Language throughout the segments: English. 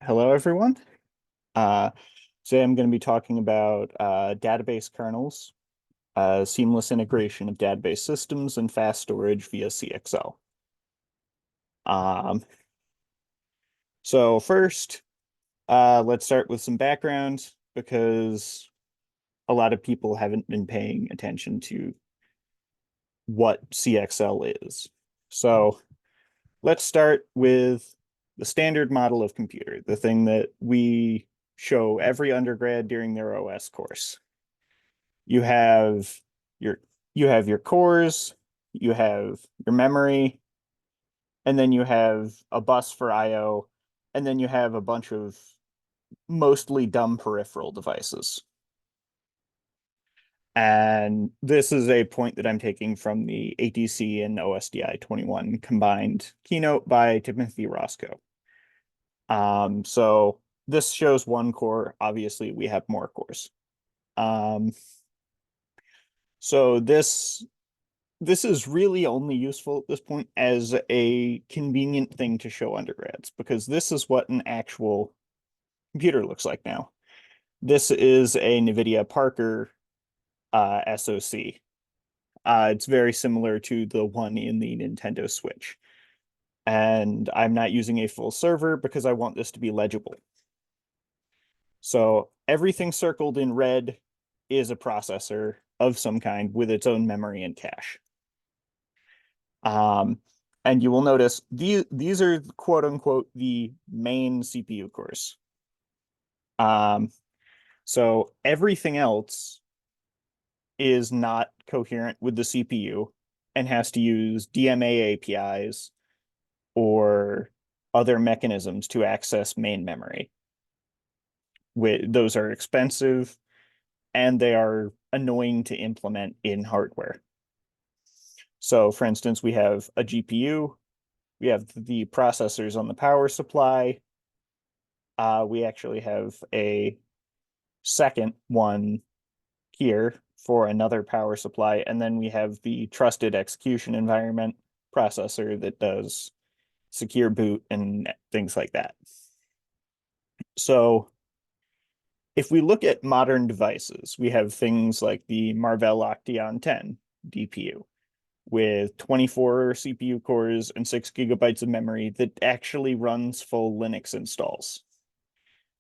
Hello, everyone. Uh, Today I'm going to be talking about database kernels, seamless integration of database systems, and fast storage via CXL. Um, so first, let's start with some background because a lot of people haven't been paying attention to what CXL is. So let's start with the standard model of computer, the thing that we show every undergrad during their OS course. You have your you have your cores, you have your memory, and then you have a bus for IO, and then you have a bunch of mostly dumb peripheral devices. And this is a point that I'm taking from the ATC and OSDI 21 combined keynote by Timothy Roscoe. So this shows one core. Obviously, we have more cores. Um, so this is really only useful at this point as a convenient thing to show undergrads, because this is what an actual computer looks like now. This is a NVIDIA Parker SoC. It's very similar to the one in the Nintendo Switch. And I'm not using a full server because I want this to be legible. So everything circled in red is a processor of some kind with its own memory and cache. And you will notice these are quote unquote the main CPU cores. Um, so everything else is not coherent with the CPU and has to use DMA APIs or other mechanisms to access main memory. Those are expensive and they are annoying to implement in hardware. So for instance, we have a GPU, we have the processors on the power supply. We actually have a second one here for another power supply, and then we have the trusted execution environment processor that does secure boot and things like that. So if we look at modern devices, we have things like the Marvell Octeon 10 DPU with 24 CPU cores and 6 gigabytes of memory that actually runs full Linux installs.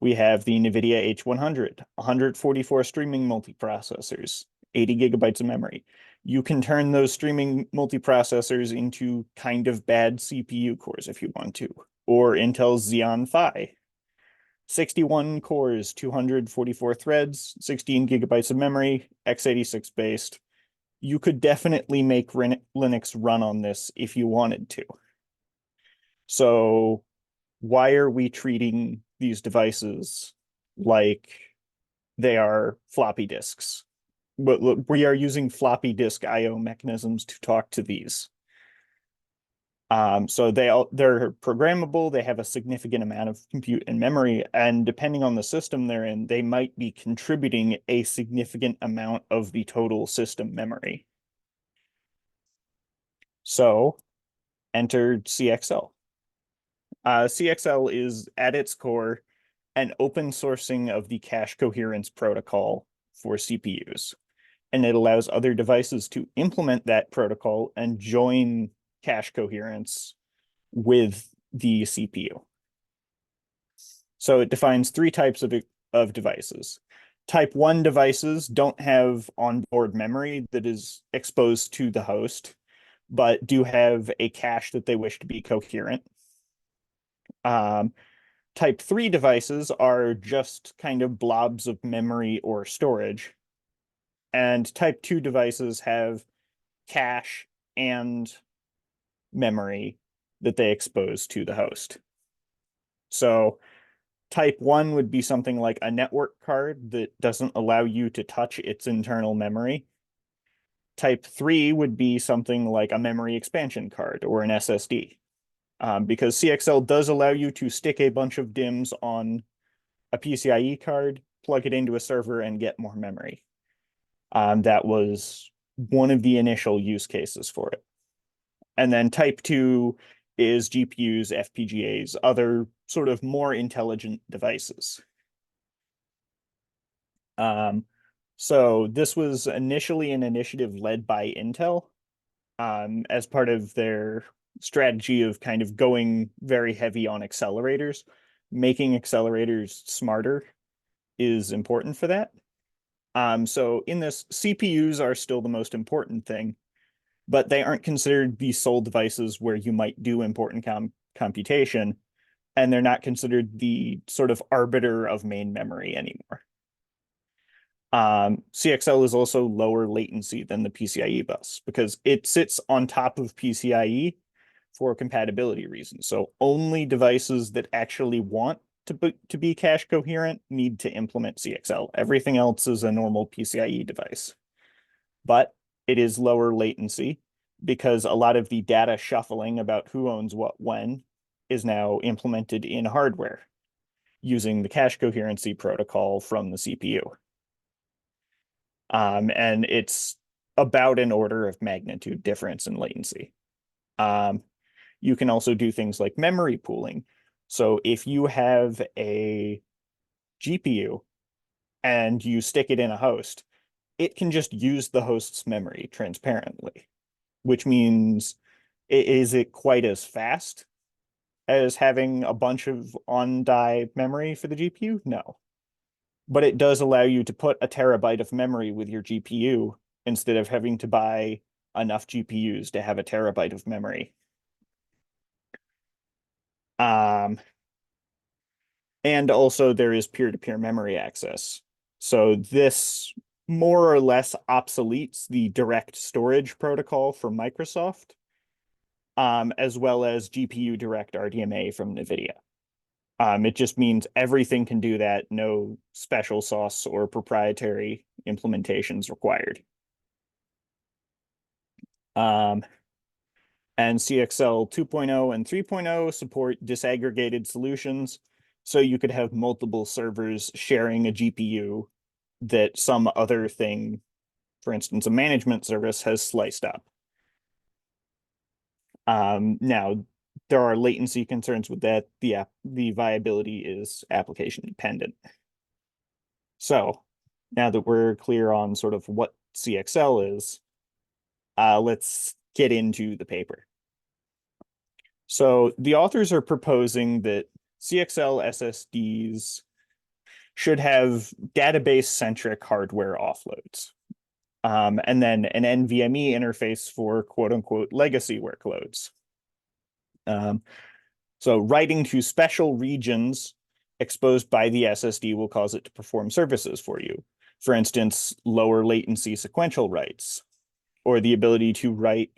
We have the NVIDIA H100, 144 streaming multiprocessors, 80 gigabytes of memory. You can turn those streaming multiprocessors into kind of bad CPU cores if you want to, or Intel's Xeon Phi. 61 cores, 244 threads, 16 gigabytes of memory, x86 based. You could definitely make Linux run on this if you wanted to. So why are we treating these devices like they are floppy disks? But look, we are using floppy disk IO mechanisms to talk to these. So they're programmable, they have a significant amount of compute and memory, and depending on the system they're in, they might be contributing a significant amount of the total system memory. So enter CXL. CXL is at its core an open sourcing of the cache coherence protocol for CPUs. And it allows other devices to implement that protocol and join cache coherence with the CPU. So it defines three types of devices. Type 1 devices don't have onboard memory that is exposed to the host, but do have a cache that they wish to be coherent. Type 3 devices are just kind of blobs of memory or storage. And type 2 devices have cache and memory that they expose to the host. So type 1 would be something like a network card that doesn't allow you to touch its internal memory. Type 3 would be something like a memory expansion card or an SSD. Because CXL does allow you to stick a bunch of DIMMs on a PCIe card, plug it into a server, and get more memory. That was one of the initial use cases for it. And then type 2 is GPUs, FPGAs, other sort of more intelligent devices. So this was initially an initiative led by Intel, as part of their strategy of kind of going very heavy on accelerators. Making accelerators smarter is important for that. So in this, CPUs are still the most important thing, but they aren't considered the sole devices where you might do important computation, and they're not considered the sort of arbiter of main memory anymore. CXL is also lower latency than the PCIe bus because it sits on top of PCIe for compatibility reasons. So only devices that actually want to be cache coherent need to implement CXL. Everything else is a normal PCIe device. But it is lower latency because a lot of the data shuffling about who owns what when is now implemented in hardware using the cache coherency protocol from the CPU. And it's about an order of magnitude difference in latency. You can also do things like memory pooling. So if you have a GPU and you stick it in a host, it can just use the host's memory transparently, which means is it quite as fast as having a bunch of on-die memory for the GPU? No. But it does allow you to put a terabyte of memory with your GPU instead of having to buy enough GPUs to have a terabyte of memory. And also there is peer-to-peer memory access. So this more or less obsoletes the direct storage protocol from Microsoft, as well as GPU direct RDMA from NVIDIA. It just means everything can do that, no special sauce or proprietary implementations required. And CXL 2.0 and 3.0 support disaggregated solutions. So you could have multiple servers sharing a GPU that some other thing, for instance, a management service, has sliced up. Now, there are latency concerns with that. The viability is application dependent. So now that we're clear on sort of what CXL is, let's get into the paper. So the authors are proposing that CXL SSDs should have database-centric hardware offloads, and then an NVMe interface for quote-unquote legacy workloads. So writing to special regions exposed by the SSD will cause it to perform services for you. For instance, lower latency sequential writes, or the ability to write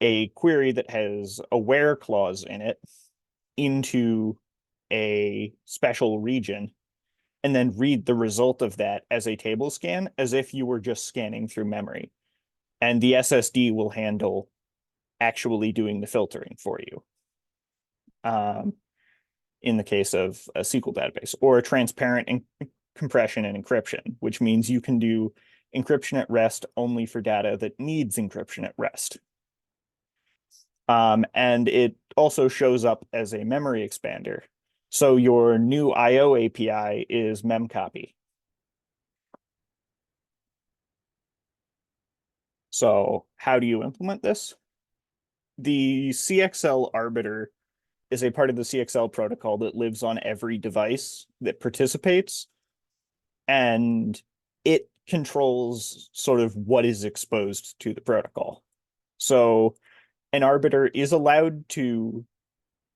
a query that has a where clause in it into a special region, and then read the result of that as a table scan, as if you were just scanning through memory. And the SSD will handle actually doing the filtering for you. In the case of a SQL database, or a transparent compression and encryption, which means you can do encryption at rest only for data that needs encryption at rest. And it also shows up as a memory expander. So your new I/O API is memcopy. So how do you implement this? The CXL arbiter is a part of the CXL protocol that lives on every device that participates, and it controls sort of what is exposed to the protocol. So an arbiter is allowed to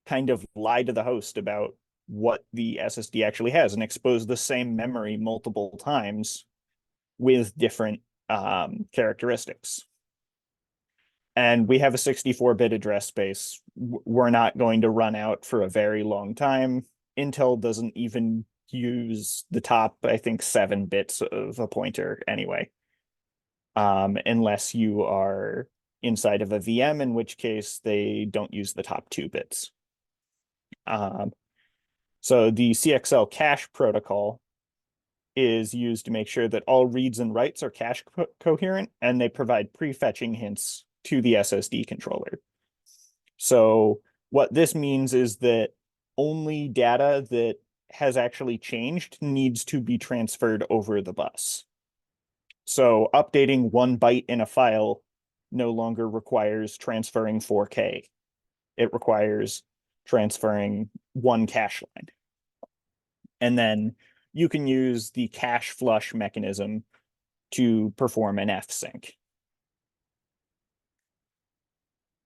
kind of lie to the host about what the SSD actually has and expose the same memory multiple times with different characteristics. And we have a 64-bit address space. We're not going to run out for a very long time. Intel doesn't even use the top, I think, 7 bits of a pointer anyway, unless you are inside of a VM, in which case they don't use the top 2 bits. So the CXL cache protocol is used to make sure that all reads and writes are cache coherent, and they provide prefetching hints to the SSD controller. So what this means is that only data that has actually changed needs to be transferred over the bus. So updating 1 byte in a file no longer requires transferring 4K. It requires transferring one cache line. And then you can use the cache flush mechanism to perform an fsync.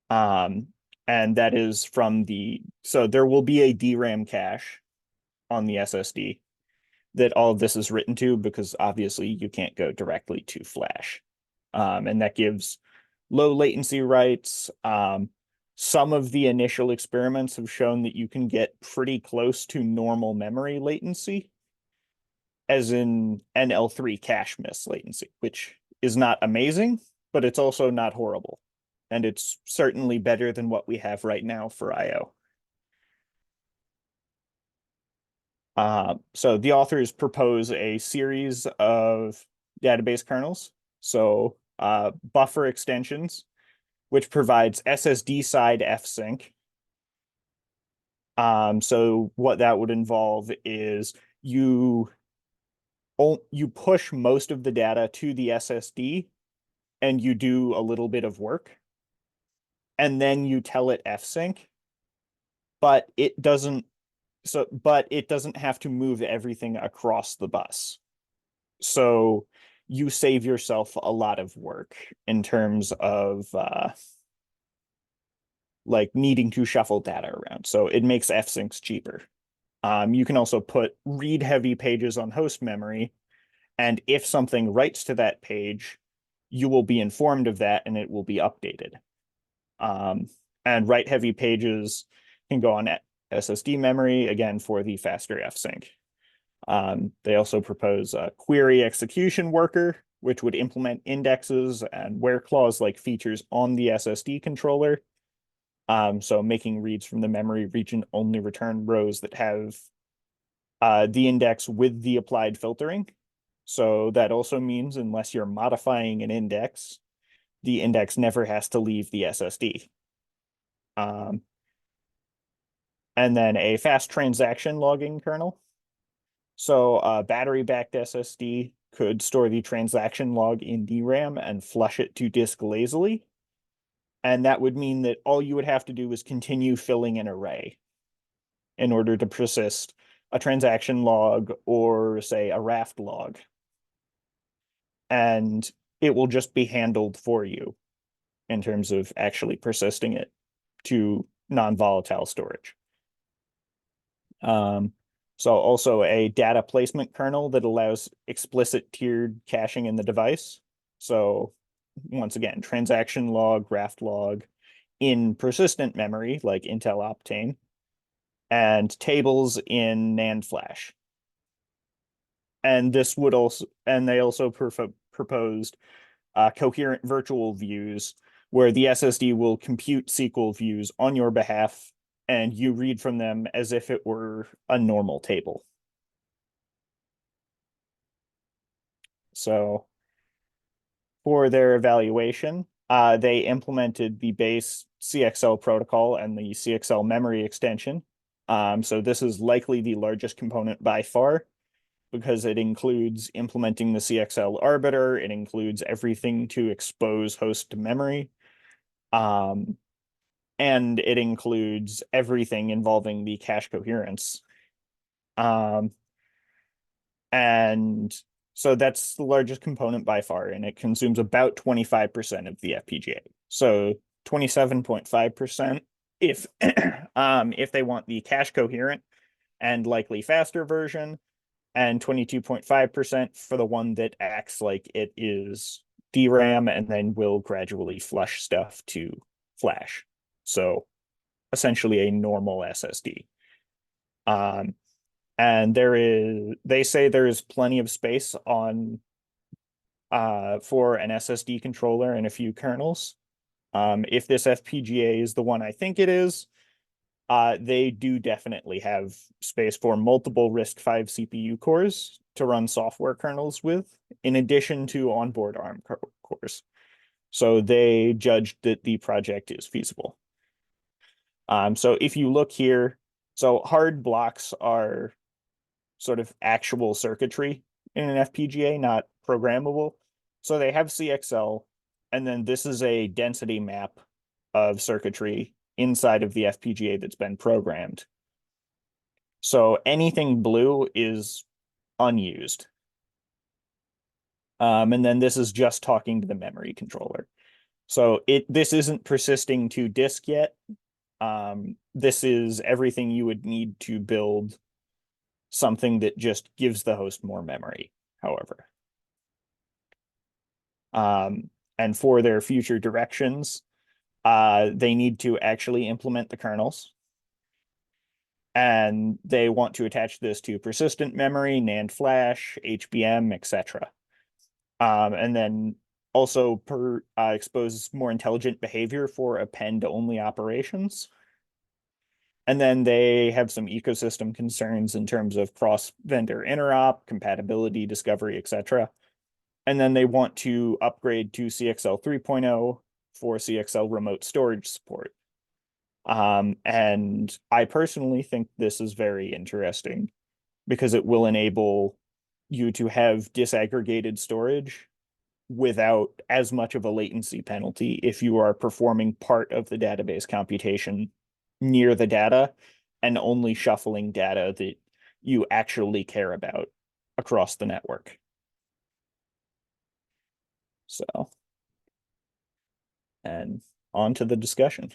And that is so there will be a DRAM cache on the SSD that all of this is written to, because obviously you can't go directly to flash. And that gives low latency writes. Some of the initial experiments have shown that you can get pretty close to normal memory latency, as in NL3 cache miss latency, which is not amazing, but it's also not horrible. And it's certainly better than what we have right now for I/O. So the authors propose a series of database kernels. So buffer extensions, which provides SSD side fsync. So what that would involve is you push most of the data to the SSD and you do a little bit of work, and then you tell it fsync, but it doesn't have to move everything across the bus. So you save yourself a lot of work in terms of like needing to shuffle data around. So it makes fsyncs cheaper. You can also put read-heavy pages on host memory, and if something writes to that page, you will be informed of that and it will be updated. And write-heavy pages can go on SSD memory, again, for the faster fsync. They also propose a query execution worker, which would implement indexes and where clause-like features on the SSD controller. So making reads from the memory region only return rows that have the index with the applied filtering. So that also means unless you're modifying an index, the index never has to leave the SSD. And then a fast transaction logging kernel. So a battery-backed SSD could store the transaction log in DRAM and flush it to disk lazily. And that would mean that all you would have to do is continue filling an array in order to persist a transaction log or, say, a raft log. And it will just be handled for you in terms of actually persisting it to non-volatile storage. So also a data placement kernel that allows explicit tiered caching in the device. So once again, transaction log, raft log in persistent memory like Intel Optane, and tables in NAND flash. And they also proposed coherent virtual views where the SSD will compute SQL views on your behalf and you read from them as if it were a normal table. So for their evaluation, they implemented the base CXL protocol and the CXL memory extension. So this is likely the largest component by far, because it includes implementing the CXL arbiter. It includes everything to expose host to memory. And it includes everything involving the cache coherence. And so that's the largest component by far, and it consumes about 25% of the FPGA. So 27.5% if if they want the cache coherent and likely faster version, and 22.5% for the one that acts like it is DRAM and then will gradually flush stuff to flash. So essentially a normal SSD. And they say there is plenty of space on for an SSD controller and a few kernels. If this FPGA is the one I think it is, they do definitely have space for multiple RISC-V CPU cores to run software kernels with, in addition to onboard ARM cores. So they judged that the project is feasible. So if you look here, So hard blocks are sort of actual circuitry in an FPGA, not programmable. So they have CXL, and then this is a density map of circuitry inside of the FPGA that's been programmed. So anything blue is unused. And then this is just talking to the memory controller. So this isn't persisting to disk yet. This is everything you would need to build something that just gives the host more memory, however. And for their future directions, they need to actually implement the kernels. And they want to attach this to persistent memory, NAND flash, HBM, etc. And then also expose more intelligent behavior for append-only operations. And then they have some ecosystem concerns in terms of cross-vendor interop, compatibility, discovery, etc. And then they want to upgrade to CXL 3.0 for CXL remote storage support. And I personally think this is very interesting because it will enable you to have disaggregated storage without as much of a latency penalty if you are performing part of the database computation near the data and only shuffling data that you actually care about across the network. So, and on to the discussion.